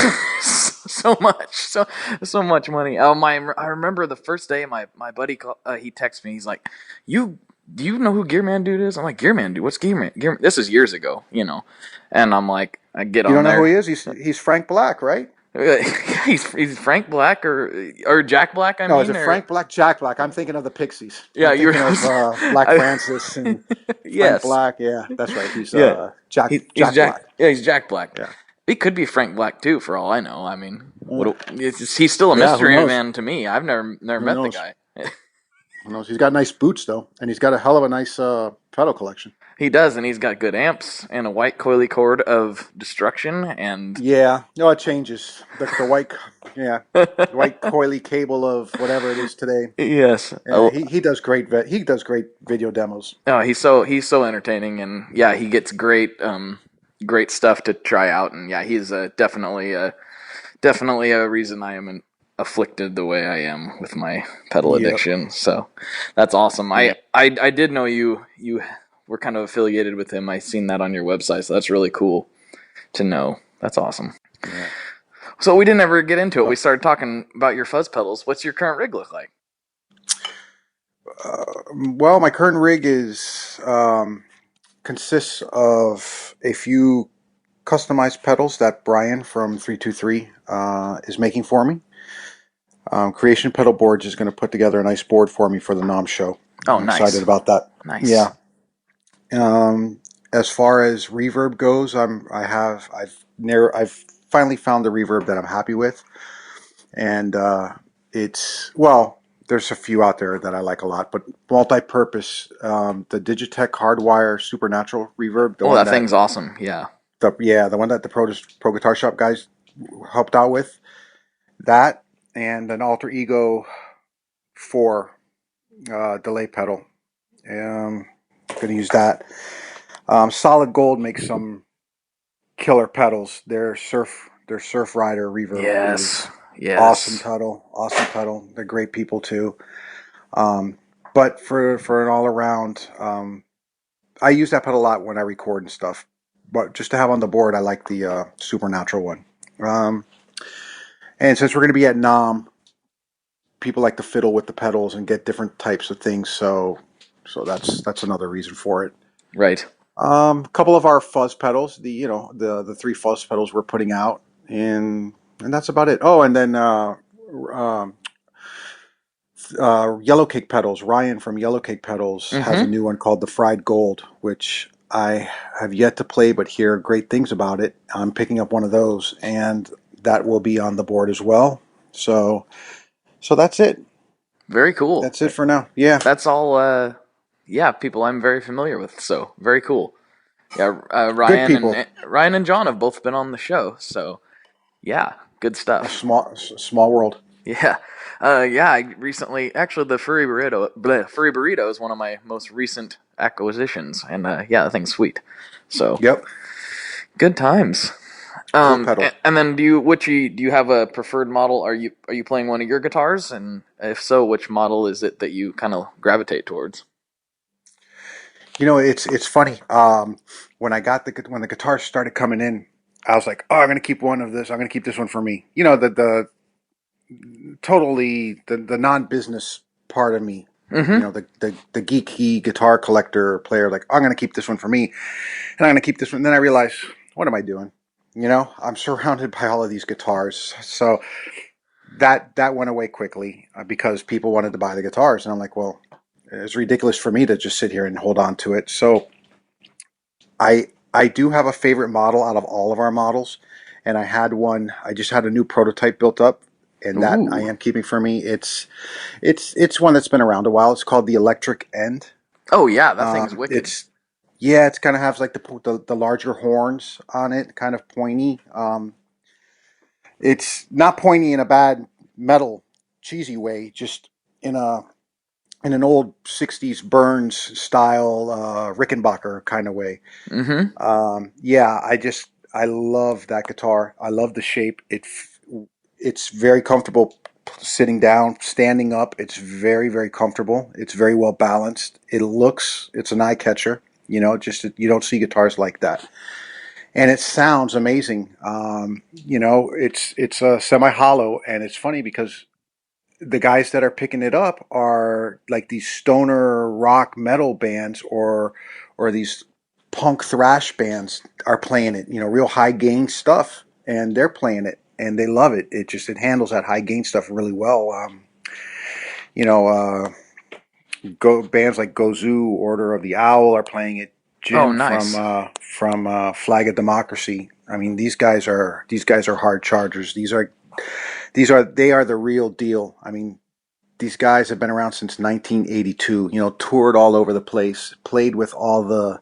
so much money. I remember the first day my buddy he texted me. He's like, do you know who Gearman Dude is? I'm like, Gearman Dude? What's Gearman? This is years ago, And I'm like, I get on there. You don't know who he is? He's Frank Black, right? He's Frank Black or Jack Black. Is it Frank Black? Jack Black. I'm thinking of the Pixies. Yeah, you're thinking of Black Francis and yes. Frank Black. Yeah, that's right. He's Yeah. Jack He's Black. Yeah, he's Jack Black. Yeah. He could be Frank Black too, for all I know. I mean, he's still a Yeah, who mystery knows? man to me. I've never Who met the knows? guy. Who knows? He's got nice boots though, and he's got a hell of a nice pedal collection. He does, and he's got good amps and a white coily cord of destruction. And Yeah, no, it changes. The white, yeah, the white coily cable of whatever it is today. yes, He does great. He does great video demos. oh, he's so entertaining, and yeah, he gets great stuff to try out, and yeah, he's definitely a reason I am afflicted the way I am with my pedal Yep. addiction. So that's awesome. Yep. I did know you were kind of affiliated with him. I seen that on your website, so that's really cool to know. That's awesome. Yeah. So we didn't ever get into it. We started talking about your fuzz pedals. What's your current rig look like? Well, my current rig consists of a few customized pedals that Brian from 323 is making for me. Creation Pedal Boards is going to put together a nice board for me for the NOM show. Oh, I'm nice. excited about that. Nice. Yeah. As far as reverb goes, I've finally found the reverb that I'm happy with, and there's a few out there that I like a lot, but multi-purpose, the Digitech Hardwire Supernatural reverb. That thing's awesome. Yeah. The one that the Pro Guitar Shop guys helped out with, that, and an Alter Ego 4 delay pedal. I'm going to use that. Solid Gold makes some killer pedals. Their Surf Rider reverb is awesome pedal. They're great people too. But for an all around, I use that pedal a lot when I record and stuff. But just to have on the board, I like the Supernatural one. And since we're going to be at NOM, people like to fiddle with the pedals and get different types of things. So that's another reason for it. Right. A couple of our fuzz pedals, the 3 fuzz pedals we're putting out, and that's about it. Oh, and then Yellow Cake Pedals. Ryan from Yellow Cake Pedals has a new one called the Fried Gold, which I have yet to play but hear great things about it. I'm picking up one of those, and that will be on the board as well. So that's it. Very cool. That's it for now. Yeah. That's all. People I'm very familiar with. So very cool. Yeah, Ryan and John have both been on the show. So yeah, good stuff. Small world. Yeah. I recently, actually, the Furry Burrito is one of my most recent acquisitions, and that thing's sweet. So yep, good times. Cool pedal. And then do you have a preferred model? Are you playing one of your guitars? And if so, which model is it that you kind of gravitate towards? It's funny. When the guitars started coming in, I was like, oh, I'm going to keep one of this. I'm going to keep this one for me. The non-business part of me. The geeky guitar collector player, like, I'm going to keep this one for me, and I'm going to keep this one. And then I realized, what am I doing? I'm surrounded by all of these guitars. So that went away quickly because people wanted to buy the guitars. And I'm like, well, it's ridiculous for me to just sit here and hold on to it. So I do have a favorite model out of all of our models. And I just had a new prototype built up, and that I am keeping for me. It's one that's been around a while. It's called the Electric End. Oh yeah, that thing's wicked. It's kind of has like the larger horns on it, kind of pointy. It's not pointy in a bad metal cheesy way, just in an old 60s Burns style Rickenbacker kind of way. I love that guitar. I love the shape. It's very comfortable sitting down, standing up. It's very, very comfortable. It's very well balanced. It's an eye catcher. You don't see guitars like that. And it sounds amazing. It's semi-hollow, and it's funny because the guys that are picking it up are like these stoner rock metal bands or these punk thrash bands are playing it, real high gain stuff, and they're playing it and they love it. It handles that high gain stuff really well. Bands like Gozu, Order of the Owl are playing it Jim nice. from Flag of Democracy. I mean, these guys are hard chargers. They are the real deal. I mean, these guys have been around since 1982. You know, toured all over the place, played with all the.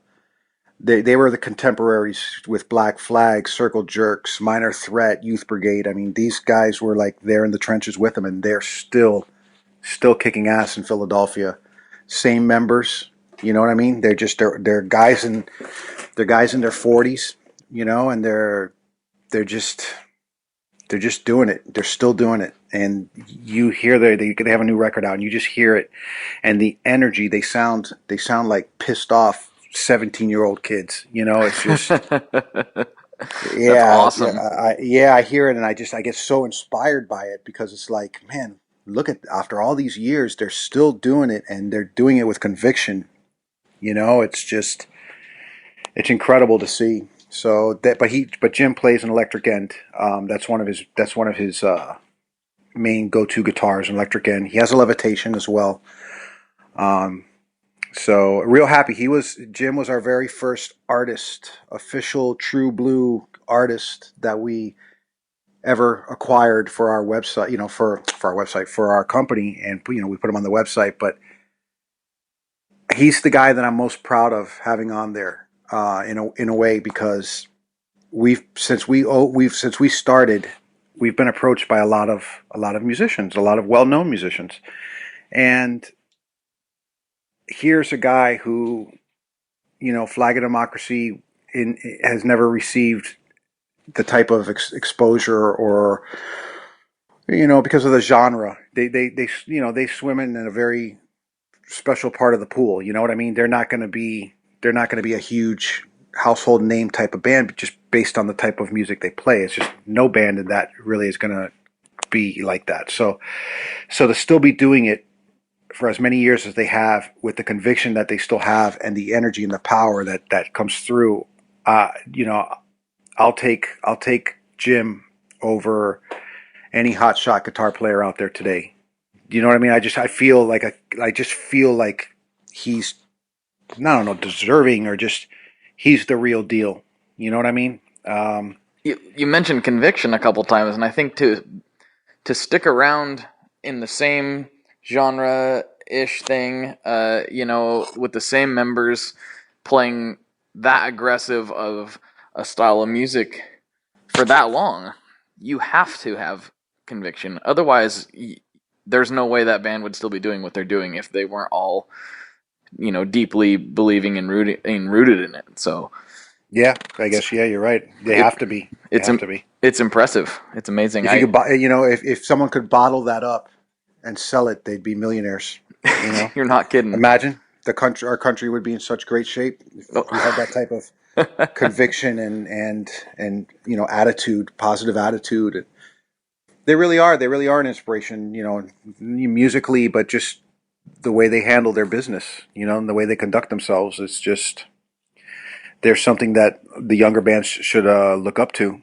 They were the contemporaries with Black Flag, Circle Jerks, Minor Threat, Youth Brigade. I mean, these guys were like there in the trenches with them, and they're still kicking ass in Philadelphia. Same members, you know what I mean? They're guys in their 40s, you know, and they're just doing it. They're still doing it, and you hear they have a new record out, and you just hear it, and the energy. They sound like pissed off 17-year-old kids. You know, it's just That's awesome. I hear it, and I get so inspired by it, because it's like, man, look at, after all these years, they're still doing it, and they're doing it with conviction. You know, it's incredible to see. So but Jim plays an electric end. That's one of his main go-to guitars, an electric end. He has a levitation as well. So real happy. Jim was our very first artist, official true blue artist that we ever acquired for our website, you know, for our website, for our company. And, you know, we put him on the website, but he's the guy that I'm most proud of having on there, in a way, because since we started, we've been approached by a lot of musicians, a lot of well-known musicians. And here's a guy who, you know, Flag of Democracy has never received the type of exposure, or, you know, because of the genre. They swim in a very special part of the pool. You know what I mean? They're not going to be a huge household name type of band, but just based on the type of music they play. It's just no band in that really is going to be like that. So to still be doing it for as many years as they have, with the conviction that they still have, and the energy and the power that comes through, you know, I'll take Jim over any hotshot guitar player out there today. You know what I mean? I just feel like he's, I don't know, deserving, or just, he's the real deal. You know what I mean? You mentioned conviction a couple times, and I think to stick around in the same genre-ish thing, you know, with the same members playing that aggressive of a style of music for that long, you have to have conviction. Otherwise, there's no way that band would still be doing what they're doing if they weren't all, you know, deeply believing and rooted in it. So, yeah, I guess, yeah, you're right. They have to be. It's impressive. It's amazing. If someone could bottle that up and sell it, they'd be millionaires. You know, you're not kidding. Imagine our country would be in such great shape if we had that type of conviction and you know, attitude, positive attitude. They really are an inspiration, you know, musically, but just the way they handle their business, you know, and the way they conduct themselves. It's just, there's something that the younger bands should look up to.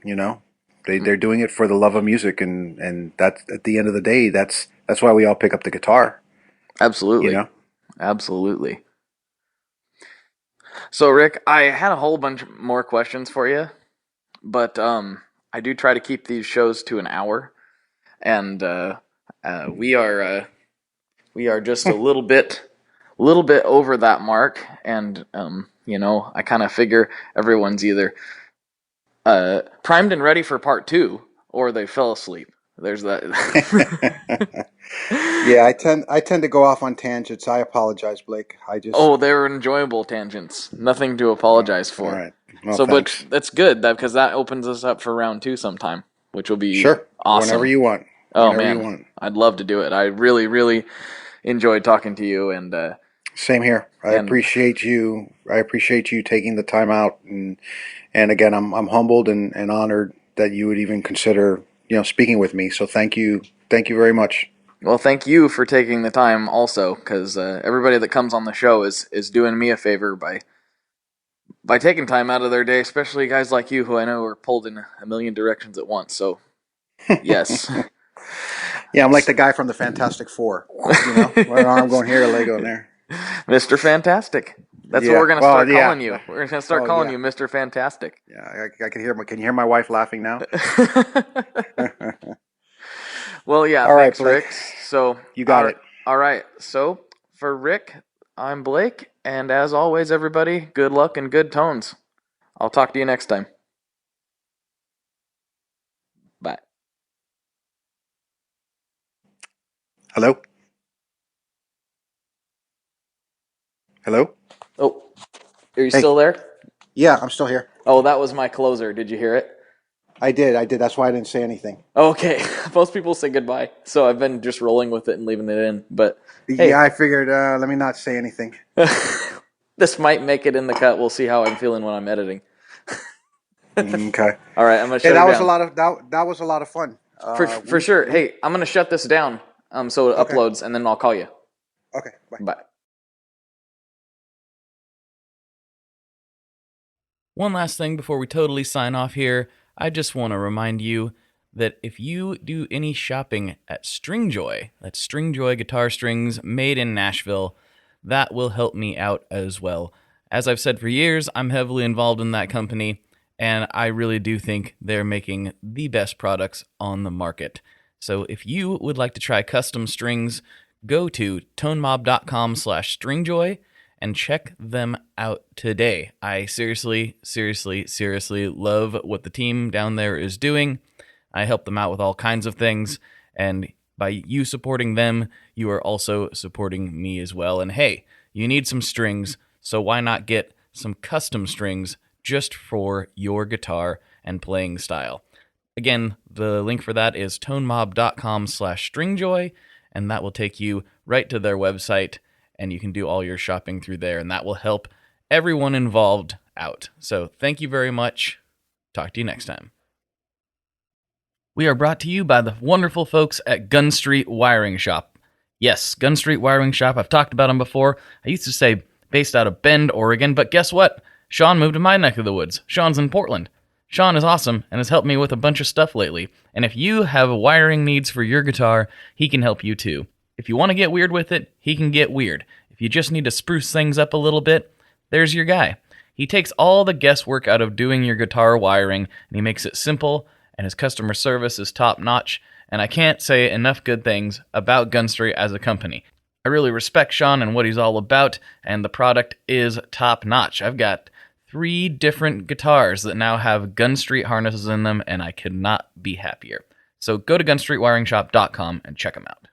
You know, they're doing it for the love of music, and that's, at the end of the day, that's why we all pick up the guitar. Absolutely. You know? Absolutely. So, Rick, I had a whole bunch more questions for you, but I do try to keep these shows to an hour, and we are just a little bit over that mark, and you know, I kind of figure everyone's either primed and ready for part 2, or they fell asleep. There's that. Yeah, I tend to go off on tangents. I apologize, Blake. They were enjoyable tangents. Nothing to apologize for. All right. Well, so, thanks. but that's good, because that opens us up for round 2 sometime, which will be sure, awesome. Whenever you want. Whenever you want. I'd love to do it. I really, really enjoyed talking to you, and same here. I appreciate you taking the time out, and again, I'm humbled and honored that you would even consider, you know, speaking with me. So thank you very much. Well, thank you for taking the time also, because everybody that comes on the show is doing me a favor by taking time out of their day, especially guys like you who I know are pulled in a million directions at once. So, yes. Yeah, I'm like the guy from the Fantastic Four. You know, one arm going here, a leg going there. Mr. Fantastic. That's what we're going to start calling you. Yeah. We're going to start calling you Mr. Fantastic. Yeah, I can hear. Can you hear my wife laughing now? Well, yeah, All right, thanks, Blake. Rick. So You got it. All right. So for Rick, I'm Blake, and as always, everybody, good luck and good tones. I'll talk to you next time. Bye. Hello? Hello? Oh, are you still there? Yeah, I'm still here. Oh, that was my closer. Did you hear it? I did. That's why I didn't say anything. Okay. Most people say goodbye, so I've been just rolling with it and leaving it in. But hey. Yeah, I figured, let me not say anything. This might make it in the cut. We'll see how I'm feeling when I'm editing. Okay. All right, I'm gonna shut it that down. was a lot of that was a lot of fun. For sure. Hey, I'm gonna shut this down so it uploads, and then I'll call you. Okay. Bye. Bye. One last thing before we totally sign off here. I just want to remind you that if you do any shopping at Stringjoy, that's Stringjoy guitar strings made in Nashville, that will help me out as well. As I've said for years, I'm heavily involved in that company, and I really do think they're making the best products on the market. So if you would like to try custom strings, go to tonemob.com/stringjoy and check them out today. I seriously love what the team down there is doing. I help them out with all kinds of things, and by you supporting them, you are also supporting me as well. And hey, you need some strings, so why not get some custom strings just for your guitar and playing style? Again, the link for that is tonemob.com/stringjoy, and that will take you right to their website, and you can do all your shopping through there, and that will help everyone involved out. So thank you very much. Talk to you next time. We are brought to you by the wonderful folks at Gun Street Wiring Shop. Yes, Gun Street Wiring Shop. I've talked about them before. I used to say based out of Bend, Oregon, but guess what? Sean moved to my neck of the woods. Sean's in Portland. Sean is awesome and has helped me with a bunch of stuff lately. And if you have wiring needs for your guitar, he can help you too. If you want to get weird with it, he can get weird. If you just need to spruce things up a little bit, there's your guy. He takes all the guesswork out of doing your guitar wiring, and he makes it simple, and his customer service is top-notch, and I can't say enough good things about Gun Street as a company. I really respect Sean and what he's all about, and the product is top-notch. I've got 3 different guitars that now have Gun Street harnesses in them, and I could not be happier. So go to gunstreetwiringshop.com and check them out.